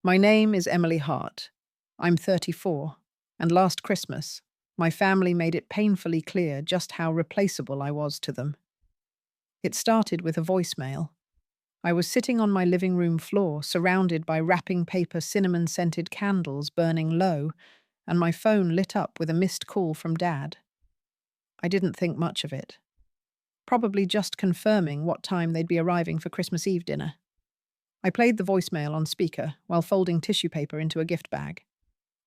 My name is Emily Hart. I'm 34, and last Christmas, my family made it painfully clear just how replaceable I was to them. It started with a voicemail. I was sitting on my living room floor, surrounded by wrapping paper cinnamon-scented candles burning low, and my phone lit up with a missed call from Dad. I didn't think much of it. Probably just confirming what time they'd be arriving for Christmas Eve dinner. I played the voicemail on speaker while folding tissue paper into a gift bag.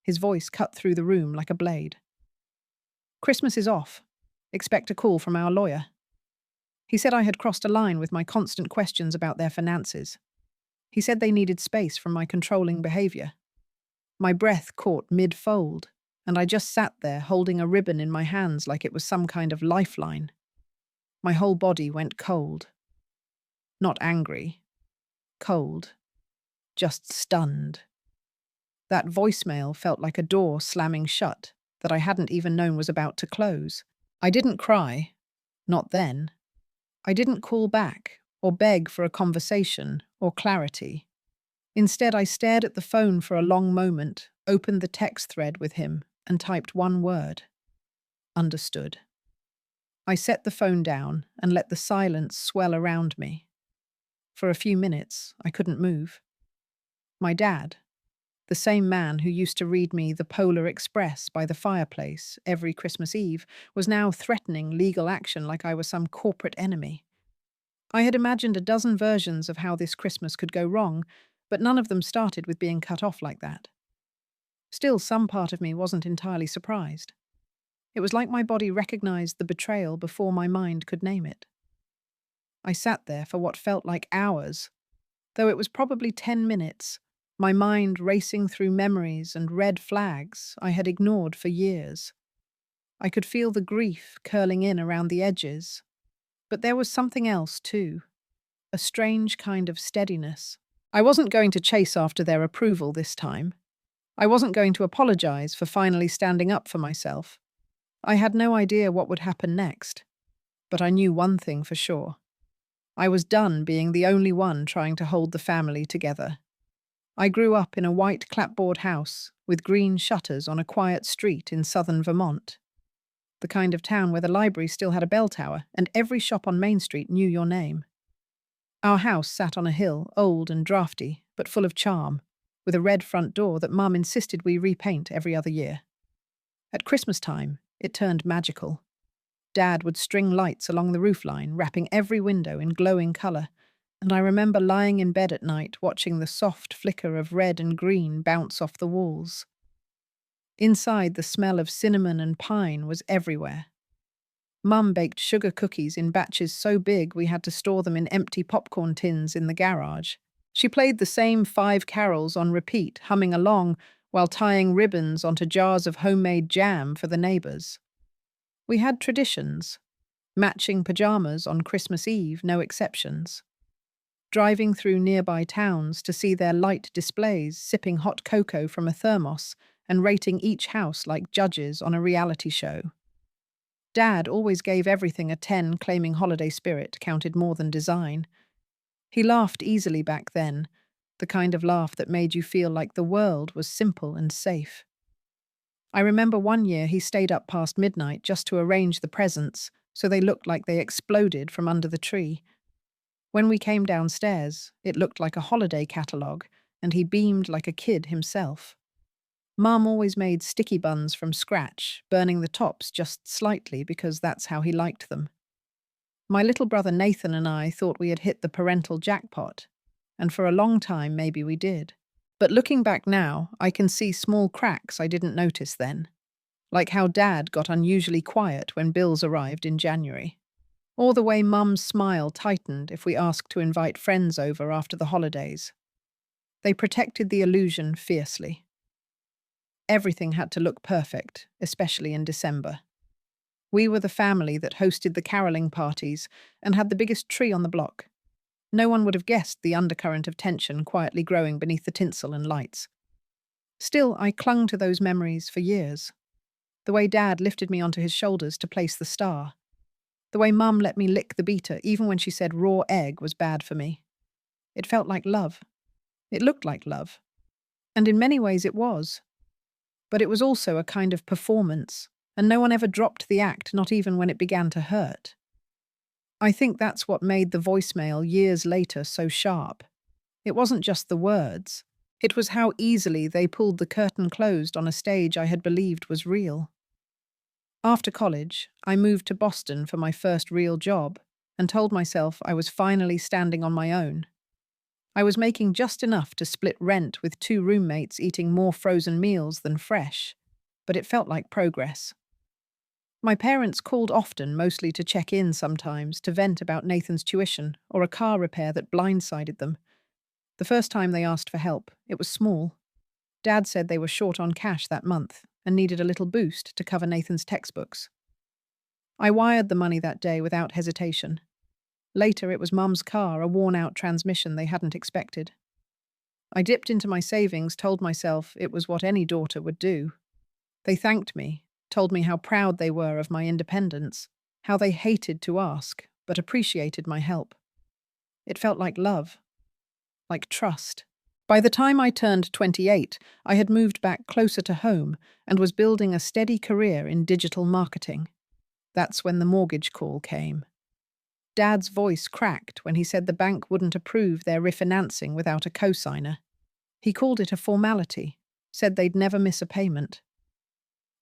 His voice cut through the room like a blade. Christmas is off. Expect a call from our lawyer. He said I had crossed a line with my constant questions about their finances. He said they needed space from my controlling behavior. My breath caught mid-fold, and I just sat there holding a ribbon in my hands like it was some kind of lifeline. My whole body went cold. Not angry. Cold. Just stunned. That voicemail felt like a door slamming shut that I hadn't even known was about to close. I didn't cry. Not then. I didn't call back or beg for a conversation or clarity. Instead, I stared at the phone for a long moment, opened the text thread with him, and typed one word. Understood. I set the phone down and let the silence swell around me. For a few minutes, I couldn't move. My dad, the same man who used to read me The Polar Express by the fireplace every Christmas Eve, was now threatening legal action like I was some corporate enemy. I had imagined a dozen versions of how this Christmas could go wrong, but none of them started with being cut off like that. Still, some part of me wasn't entirely surprised. It was like my body recognized the betrayal before my mind could name it. I sat there for what felt like hours, though it was probably 10 minutes, my mind racing through memories and red flags I had ignored for years. I could feel the grief curling in around the edges, but there was something else too, a strange kind of steadiness. I wasn't going to chase after their approval this time. I wasn't going to apologize for finally standing up for myself. I had no idea what would happen next, but I knew one thing for sure. I was done being the only one trying to hold the family together. I grew up in a white clapboard house with green shutters on a quiet street in southern Vermont, the kind of town where the library still had a bell tower and every shop on Main Street knew your name. Our house sat on a hill, old and drafty, but full of charm, with a red front door that Mum insisted we repaint every other year. At Christmas time, it turned magical. Dad would string lights along the roofline, wrapping every window in glowing colour, and I remember lying in bed at night watching the soft flicker of red and green bounce off the walls. Inside, the smell of cinnamon and pine was everywhere. Mum baked sugar cookies in batches so big we had to store them in empty popcorn tins in the garage. She played the same 5 carols on repeat, humming along while tying ribbons onto jars of homemade jam for the neighbours. We had traditions. Matching pajamas on Christmas Eve, no exceptions. Driving through nearby towns to see their light displays, sipping hot cocoa from a thermos and rating each house like judges on a reality show. Dad always gave everything a 10, claiming holiday spirit counted more than design. He laughed easily back then, the kind of laugh that made you feel like the world was simple and safe. I remember one year he stayed up past midnight just to arrange the presents so they looked like they exploded from under the tree. When we came downstairs, it looked like a holiday catalogue, and he beamed like a kid himself. Mum always made sticky buns from scratch, burning the tops just slightly because that's how he liked them. My little brother Nathan and I thought we had hit the parental jackpot, and for a long time maybe we did. But looking back now, I can see small cracks I didn't notice then, like how Dad got unusually quiet when bills arrived in January, or the way Mum's smile tightened if we asked to invite friends over after the holidays. They protected the illusion fiercely. Everything had to look perfect, especially in December. We were the family that hosted the caroling parties and had the biggest tree on the block. No one would have guessed the undercurrent of tension quietly growing beneath the tinsel and lights. Still, I clung to those memories for years. The way Dad lifted me onto his shoulders to place the star. The way Mum let me lick the beater even when she said raw egg was bad for me. It felt like love. It looked like love. And in many ways it was. But it was also a kind of performance, and no one ever dropped the act, not even when it began to hurt. I think that's what made the voicemail years later so sharp. It wasn't just the words. It was how easily they pulled the curtain closed on a stage I had believed was real. After college, I moved to Boston for my first real job and told myself I was finally standing on my own. I was making just enough to split rent with two roommates eating more frozen meals than fresh, but it felt like progress. My parents called often, mostly to check in sometimes, to vent about Nathan's tuition or a car repair that blindsided them. The first time they asked for help, it was small. Dad said they were short on cash that month and needed a little boost to cover Nathan's textbooks. I wired the money that day without hesitation. Later, it was Mum's car, a worn-out transmission they hadn't expected. I dipped into my savings, told myself it was what any daughter would do. They thanked me, told me how proud they were of my independence, how they hated to ask, but appreciated my help. It felt like love, like trust. By the time I turned 28, I had moved back closer to home and was building a steady career in digital marketing. That's when the mortgage call came. Dad's voice cracked when he said the bank wouldn't approve their refinancing without a cosigner. He called it a formality, said they'd never miss a payment.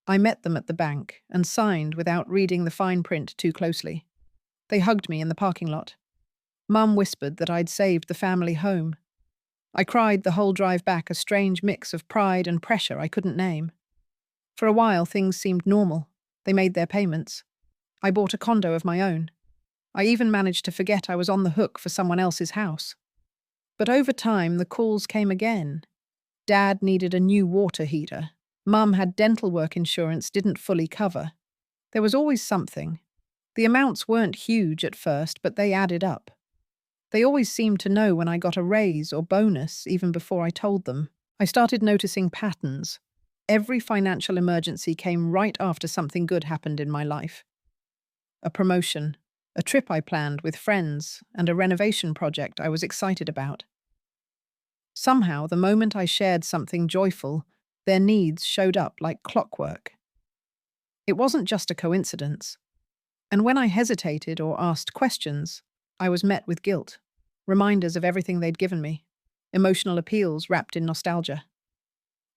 I met them at the bank and signed without reading the fine print too closely. They hugged me in the parking lot. Mum whispered that I'd saved the family home. I cried the whole drive back, a strange mix of pride and pressure I couldn't name. For a while, things seemed normal. They made their payments. I bought a condo of my own. I even managed to forget I was on the hook for someone else's house. But over time, the calls came again. Dad needed a new water heater. Mum had dental work insurance didn't fully cover. There was always something. The amounts weren't huge at first, but they added up. They always seemed to know when I got a raise or bonus, even before I told them. I started noticing patterns. Every financial emergency came right after something good happened in my life. A promotion, a trip I planned with friends, and a renovation project I was excited about. Somehow, the moment I shared something joyful, their needs showed up like clockwork. It wasn't just a coincidence. And when I hesitated or asked questions, I was met with guilt, reminders of everything they'd given me, emotional appeals wrapped in nostalgia.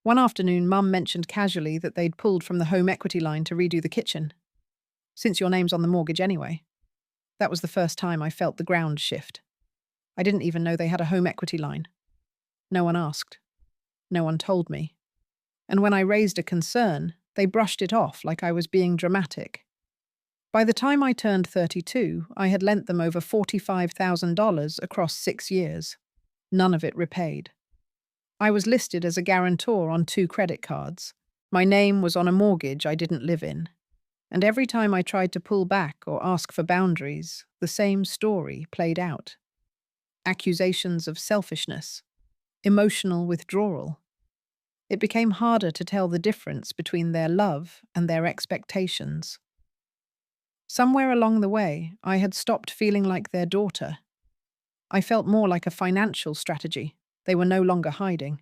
One afternoon, Mum mentioned casually that they'd pulled from the home equity line to redo the kitchen. Since your name's on the mortgage anyway. That was the first time I felt the ground shift. I didn't even know they had a home equity line. No one asked. No one told me. And when I raised a concern, they brushed it off like I was being dramatic. By the time I turned 32, I had lent them over $45,000 across 6 years. None of it repaid. I was listed as a guarantor on 2 credit cards. My name was on a mortgage I didn't live in. And every time I tried to pull back or ask for boundaries, the same story played out. Accusations of selfishness, emotional withdrawal. It became harder to tell the difference between their love and their expectations. Somewhere along the way, I had stopped feeling like their daughter. I felt more like a financial strategy they were no longer hiding.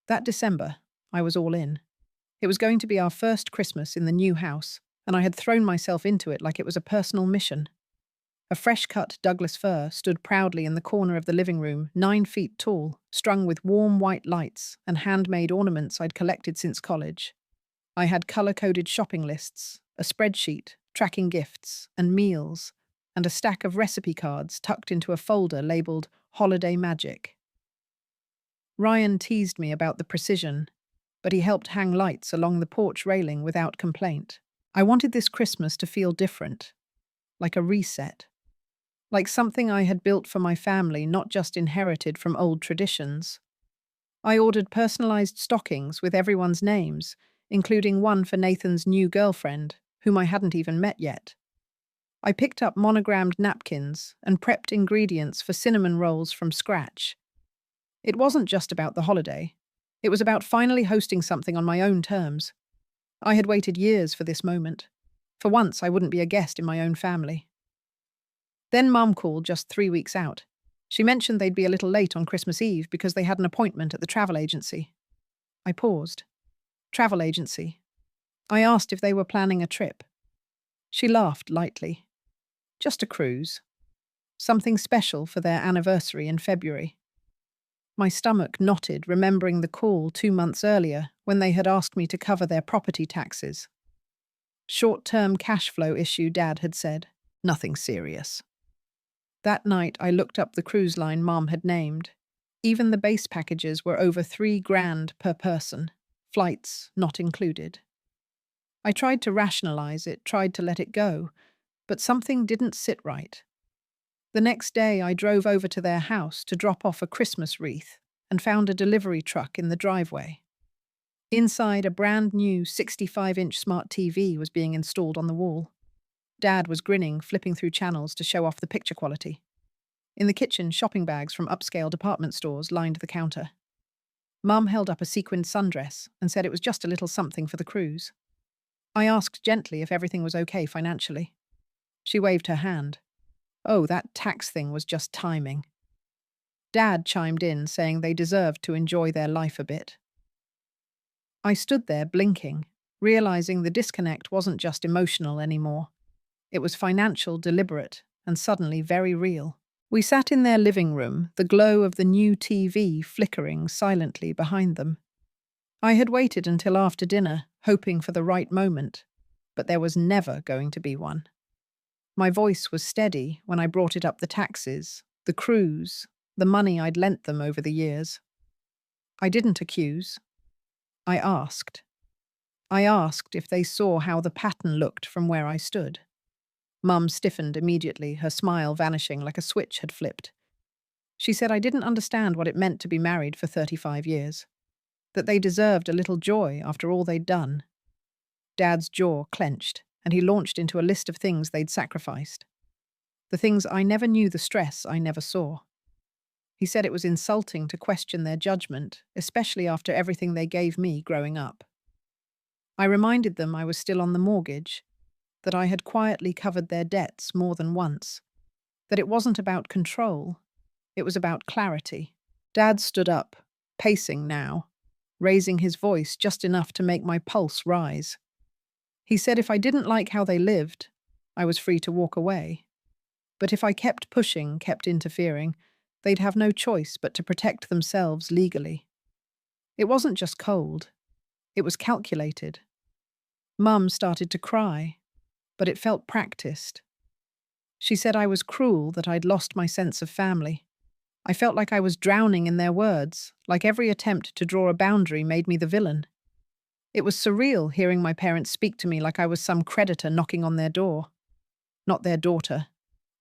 That December, I was all in. It was going to be our first Christmas in the new house, and I had thrown myself into it like it was a personal mission. A fresh-cut Douglas fir stood proudly in the corner of the living room, 9 feet tall, strung with warm white lights and handmade ornaments I'd collected since college. I had color-coded shopping lists, a spreadsheet, tracking gifts and meals, and a stack of recipe cards tucked into a folder labeled Holiday Magic. Ryan teased me about the precision, but he helped hang lights along the porch railing without complaint. I wanted this Christmas to feel different, like a reset. Like something I had built for my family, not just inherited from old traditions. I ordered personalized stockings with everyone's names, including one for Nathan's new girlfriend, whom I hadn't even met yet. I picked up monogrammed napkins and prepped ingredients for cinnamon rolls from scratch. It wasn't just about the holiday. It was about finally hosting something on my own terms. I had waited years for this moment. For once, I wouldn't be a guest in my own family. Then Mum called just 3 weeks out. She mentioned they'd be a little late on Christmas Eve because they had an appointment at the travel agency. I paused. Travel agency. I asked if they were planning a trip. She laughed lightly. Just a cruise. Something special for their anniversary in February. My stomach knotted, remembering the call 2 months earlier when they had asked me to cover their property taxes. Short-term cash flow issue, Dad had said. Nothing serious. That night, I looked up the cruise line Mom had named. Even the base packages were over $3,000 per person, flights not included. I tried to rationalize it, tried to let it go, but something didn't sit right. The next day, I drove over to their house to drop off a Christmas wreath and found a delivery truck in the driveway. Inside, a brand new 65-inch smart TV was being installed on the wall. Dad was grinning, flipping through channels to show off the picture quality. In the kitchen, shopping bags from upscale department stores lined the counter. Mum held up a sequined sundress and said it was just a little something for the cruise. I asked gently if everything was okay financially. She waved her hand. Oh, that tax thing was just timing. Dad chimed in, saying they deserved to enjoy their life a bit. I stood there blinking, realizing the disconnect wasn't just emotional anymore. It was financial, deliberate, and suddenly very real. We sat in their living room, the glow of the new TV flickering silently behind them. I had waited until after dinner, hoping for the right moment, but there was never going to be one. My voice was steady when I brought it up: the taxes, the cruise, the money I'd lent them over the years. I didn't accuse. I asked. I asked if they saw how the pattern looked from where I stood. Mum stiffened immediately, her smile vanishing like a switch had flipped. She said I didn't understand what it meant to be married for 35 years, that they deserved a little joy after all they'd done. Dad's jaw clenched, and he launched into a list of things they'd sacrificed. The things I never knew, the stress I never saw. He said it was insulting to question their judgment, especially after everything they gave me growing up. I reminded them I was still on the mortgage, that I had quietly covered their debts more than once, that it wasn't about control, it was about clarity. Dad stood up, pacing now, raising his voice just enough to make my pulse rise. He said if I didn't like how they lived, I was free to walk away. But if I kept pushing, kept interfering, they'd have no choice but to protect themselves legally. It wasn't just cold. It was calculated. Mum started to cry, but it felt practiced. She said I was cruel, that I'd lost my sense of family. I felt like I was drowning in their words, like every attempt to draw a boundary made me the villain. It was surreal hearing my parents speak to me like I was some creditor knocking on their door. Not their daughter.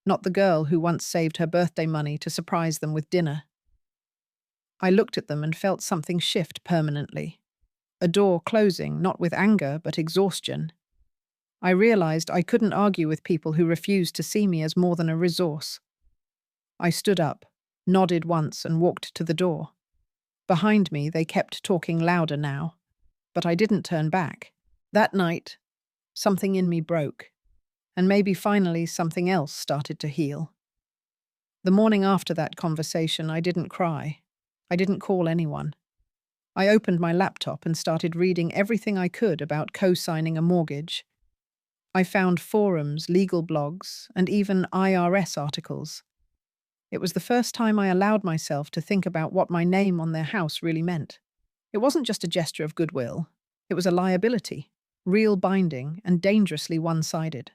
Not the girl who once saved her birthday money to surprise them with dinner. I looked at them and felt something shift permanently. A door closing, not with anger, but exhaustion. I realized I couldn't argue with people who refused to see me as more than a resource. I stood up, nodded once, and walked to the door. Behind me, they kept talking louder now, but I didn't turn back. That night, something in me broke, and maybe finally something else started to heal. The morning after that conversation, I didn't cry. I didn't call anyone. I opened my laptop and started reading everything I could about co-signing a mortgage. I found forums, legal blogs, and even IRS articles. It was the first time I allowed myself to think about what my name on their house really meant. It wasn't just a gesture of goodwill. It was a liability, real binding, and dangerously one-sided.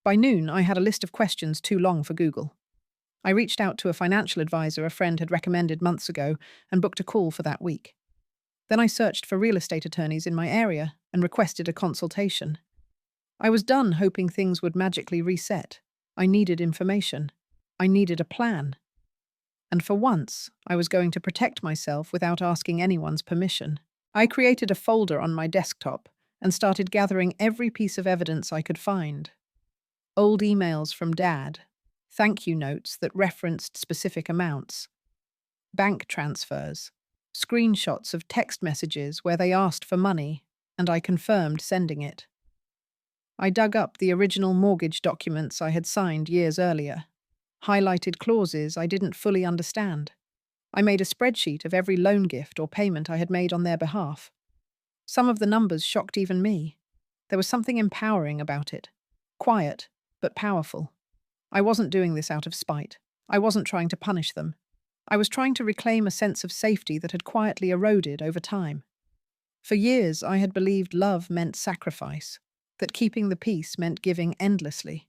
By noon, I had a list of questions too long for Google. I reached out to a financial advisor a friend had recommended months ago and booked a call for that week. Then I searched for real estate attorneys in my area and requested a consultation. I was done hoping things would magically reset. I needed information. I needed a plan. And for once, I was going to protect myself without asking anyone's permission. I created a folder on my desktop and started gathering every piece of evidence I could find. Old emails from Dad, thank you notes that referenced specific amounts, bank transfers, screenshots of text messages where they asked for money, and I confirmed sending it. I dug up the original mortgage documents I had signed years earlier. highlighted clauses I didn't fully understand. I made a spreadsheet of every loan gift or payment I had made on their behalf. Some of the numbers shocked even me. There was something empowering about it. Quiet, but powerful. I wasn't doing this out of spite. I wasn't trying to punish them. I was trying to reclaim a sense of safety that had quietly eroded over time. For years, I had believed love meant sacrifice, that keeping the peace meant giving endlessly.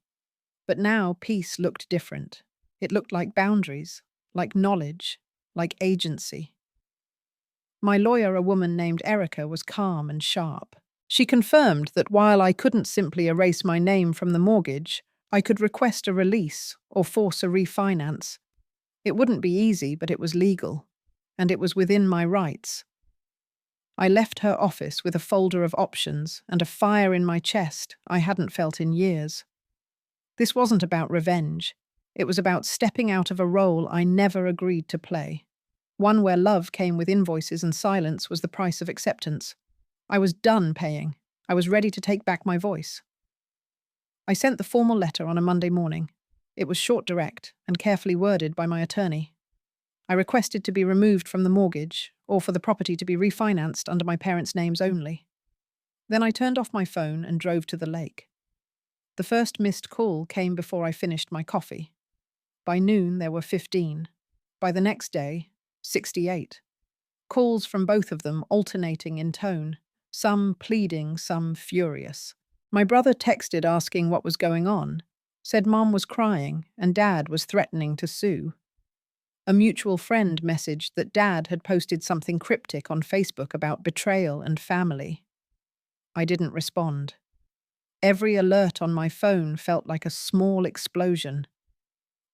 But now peace looked different. It looked like boundaries, like knowledge, like agency. My lawyer, a woman named Erica, was calm and sharp. She confirmed that while I couldn't simply erase my name from the mortgage, I could request a release or force a refinance. It wouldn't be easy, but it was legal, and it was within my rights. I left her office with a folder of options and a fire in my chest I hadn't felt in years. This wasn't about revenge. It was about stepping out of a role I never agreed to play. One where love came with invoices and silence was the price of acceptance. I was done paying. I was ready to take back my voice. I sent the formal letter on a Monday morning. It was short, direct, and carefully worded by my attorney. I requested to be removed from the mortgage, or for the property to be refinanced under my parents' names only. Then I turned off my phone and drove to the lake. The first missed call came before I finished my coffee. By noon, there were 15. By the next day, 68. Calls from both of them alternating in tone, some pleading, some furious. My brother texted asking what was going on, said Mom was crying and Dad was threatening to sue. A mutual friend messaged that Dad had posted something cryptic on Facebook about betrayal and family. I didn't respond. Every alert on my phone felt like a small explosion.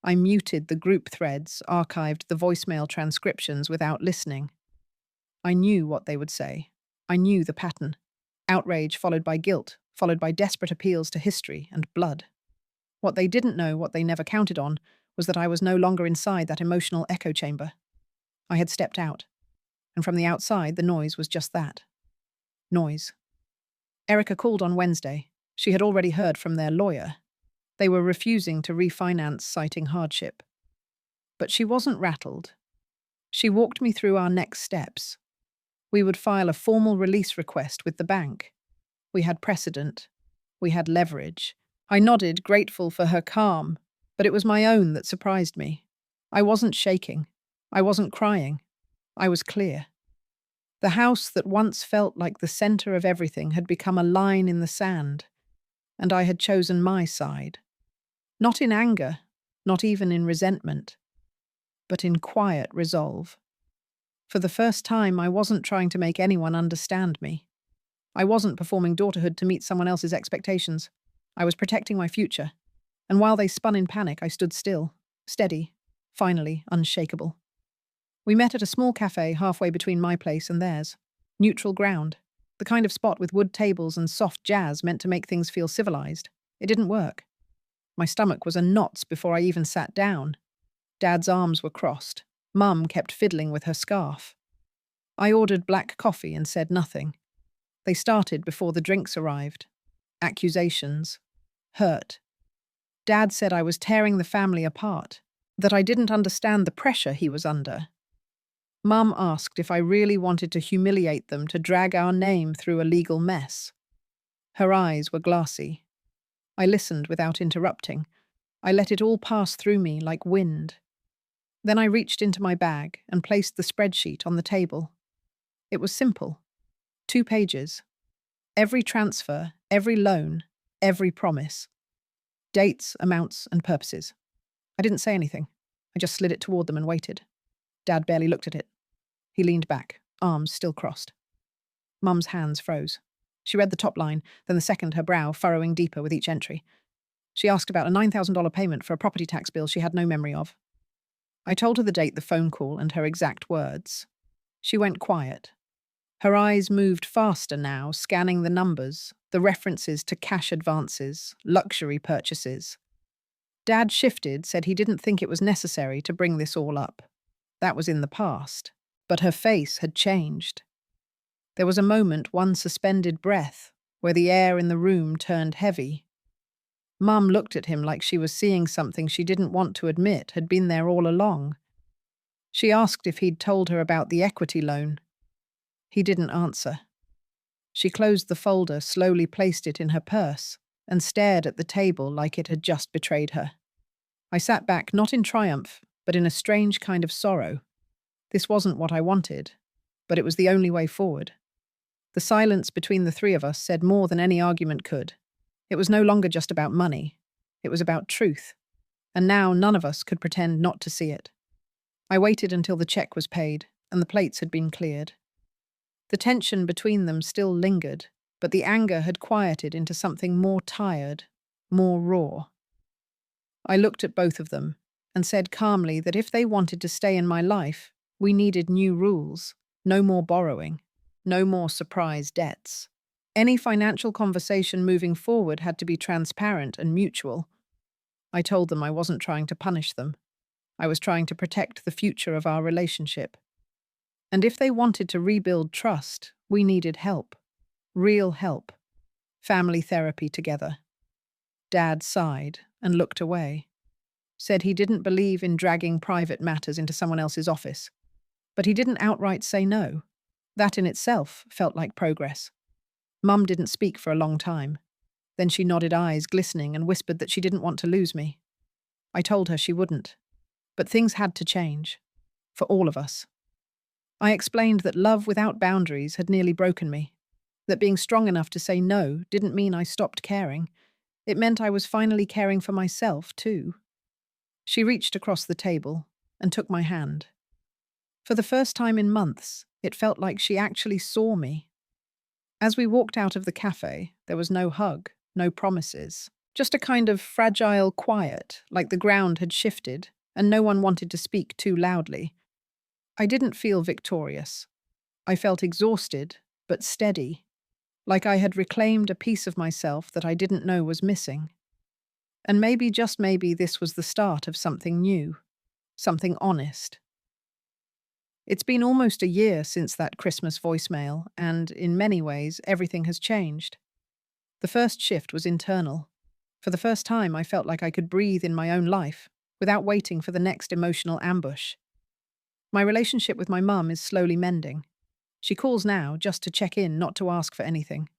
I muted the group threads, archived the voicemail transcriptions without listening. I knew what they would say. I knew the pattern. Outrage followed by guilt, followed by desperate appeals to history and blood. What they didn't know, what they never counted on, was that I was no longer inside that emotional echo chamber. I had stepped out, and from the outside the noise was just that. Noise. Erica called on Wednesday. She had already heard from their lawyer. They were refusing to refinance, citing hardship. But she wasn't rattled. She walked me through our next steps. We would file a formal release request with the bank. We had precedent. We had leverage. I nodded, grateful for her calm, but it was my own that surprised me. I wasn't shaking. I wasn't crying. I was clear. The house that once felt like the center of everything had become a line in the sand, and I had chosen my side. Not in anger, not even in resentment, but in quiet resolve. For the first time, I wasn't trying to make anyone understand me. I wasn't performing daughterhood to meet someone else's expectations. I was protecting my future, and while they spun in panic, I stood still, steady, finally unshakable. We met at a small cafe halfway between my place and theirs. Neutral ground, the kind of spot with wood tables and soft jazz meant to make things feel civilized. It didn't work. My stomach was in knots before I even sat down. Dad's arms were crossed. Mum kept fiddling with her scarf. I ordered black coffee and said nothing. They started before the drinks arrived. Accusations. Hurt. Dad said I was tearing the family apart, that I didn't understand the pressure he was under. Mum asked if I really wanted to humiliate them to drag our name through a legal mess. Her eyes were glassy. I listened without interrupting. I let it all pass through me like wind. Then I reached into my bag and placed the spreadsheet on the table. It was simple. 2 pages. Every transfer, every loan, every promise. Dates, amounts, and purposes. I didn't say anything. I just slid it toward them and waited. Dad barely looked at it. He leaned back, arms still crossed. Mum's hands froze. She read the top line, then the second, her brow furrowing deeper with each entry. She asked about a $9,000 payment for a property tax bill she had no memory of. I told her the date, the phone call, and her exact words. She went quiet. Her eyes moved faster now, scanning the numbers, the references to cash advances, luxury purchases. Dad shifted, said he didn't think it was necessary to bring this all up. That was in the past. But her face had changed. There was a moment, one suspended breath, where the air in the room turned heavy. Mum looked at him like she was seeing something she didn't want to admit had been there all along. She asked if he'd told her about the equity loan. He didn't answer. She closed the folder, slowly placed it in her purse, and stared at the table like it had just betrayed her. I sat back, not in triumph, but in a strange kind of sorrow. This wasn't what I wanted, but it was the only way forward. The silence between the three of us said more than any argument could. It was no longer just about money. It was about truth. And now none of us could pretend not to see it. I waited until the check was paid and the plates had been cleared. The tension between them still lingered, but the anger had quieted into something more tired, more raw. I looked at both of them and said calmly that if they wanted to stay in my life, we needed new rules, no more borrowing, no more surprise debts. Any financial conversation moving forward had to be transparent and mutual. I told them I wasn't trying to punish them. I was trying to protect the future of our relationship. And if they wanted to rebuild trust, we needed help. Real help. Family therapy together. Dad sighed and looked away. Said he didn't believe in dragging private matters into someone else's office. But he didn't outright say no. That in itself felt like progress. Mum didn't speak for a long time. Then she nodded, eyes glistening, and whispered that she didn't want to lose me. I told her she wouldn't. But things had to change. For all of us. I explained that love without boundaries had nearly broken me. That being strong enough to say no didn't mean I stopped caring. It meant I was finally caring for myself, too. She reached across the table and took my hand. For the first time in months, it felt like she actually saw me. As we walked out of the cafe, there was no hug, no promises. Just a kind of fragile quiet, like the ground had shifted, and no one wanted to speak too loudly. I didn't feel victorious. I felt exhausted, but steady, like I had reclaimed a piece of myself that I didn't know was missing. And maybe, just maybe, this was the start of something new, something honest. It's been almost a year since that Christmas voicemail, and in many ways, everything has changed. The first shift was internal. For the first time, I felt like I could breathe in my own life, without waiting for the next emotional ambush. My relationship with my mum is slowly mending. She calls now just to check in, not to ask for anything.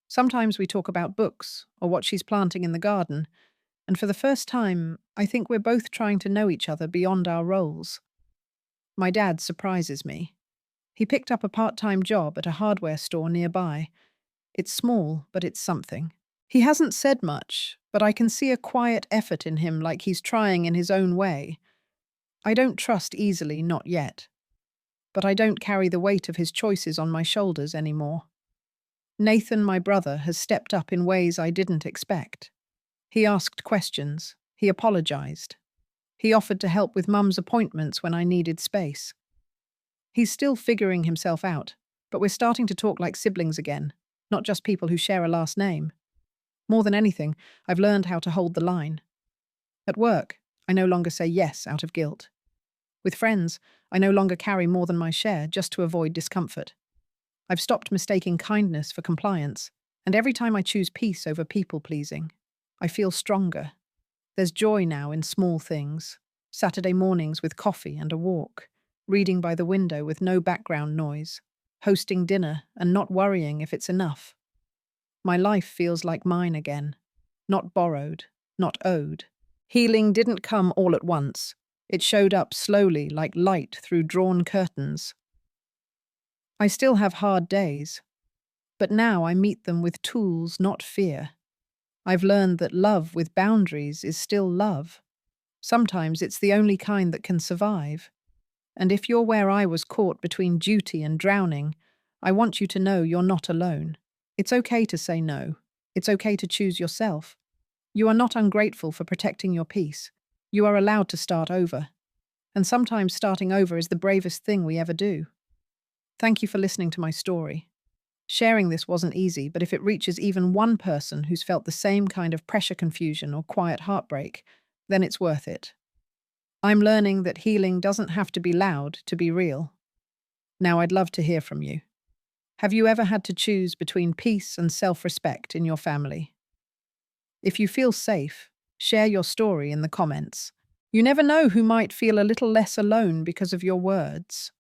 Sometimes we talk about books, or what she's planting in the garden, and for the first time, I think we're both trying to know each other beyond our roles. My dad surprises me. He picked up a part-time job at a hardware store nearby. It's small, but it's something. He hasn't said much, but I can see a quiet effort in him, like he's trying in his own way. I don't trust easily, not yet. But I don't carry the weight of his choices on my shoulders anymore. Nathan, my brother, has stepped up in ways I didn't expect. He asked questions. He apologized. He offered to help with Mum's appointments when I needed space. He's still figuring himself out, but we're starting to talk like siblings again, not just people who share a last name. More than anything, I've learned how to hold the line. At work, I no longer say yes out of guilt. With friends, I no longer carry more than my share just to avoid discomfort. I've stopped mistaking kindness for compliance, and every time I choose peace over people-pleasing, I feel stronger. There's joy now in small things. Saturday mornings with coffee and a walk, reading by the window with no background noise, hosting dinner and not worrying if it's enough. My life feels like mine again, not borrowed, not owed. Healing didn't come all at once. It showed up slowly like light through drawn curtains. I still have hard days, but now I meet them with tools, not fear. I've learned that love with boundaries is still love. Sometimes it's the only kind that can survive. And if you're where I was caught between duty and drowning, I want you to know you're not alone. It's okay to say no. It's okay to choose yourself. You are not ungrateful for protecting your peace. You are allowed to start over. And sometimes starting over is the bravest thing we ever do. Thank you for listening to my story. Sharing this wasn't easy, but if it reaches even one person who's felt the same kind of pressure confusion or quiet heartbreak, then it's worth it. I'm learning that healing doesn't have to be loud to be real. Now I'd love to hear from you. Have you ever had to choose between peace and self-respect in your family? If you feel safe, share your story in the comments. You never know who might feel a little less alone because of your words.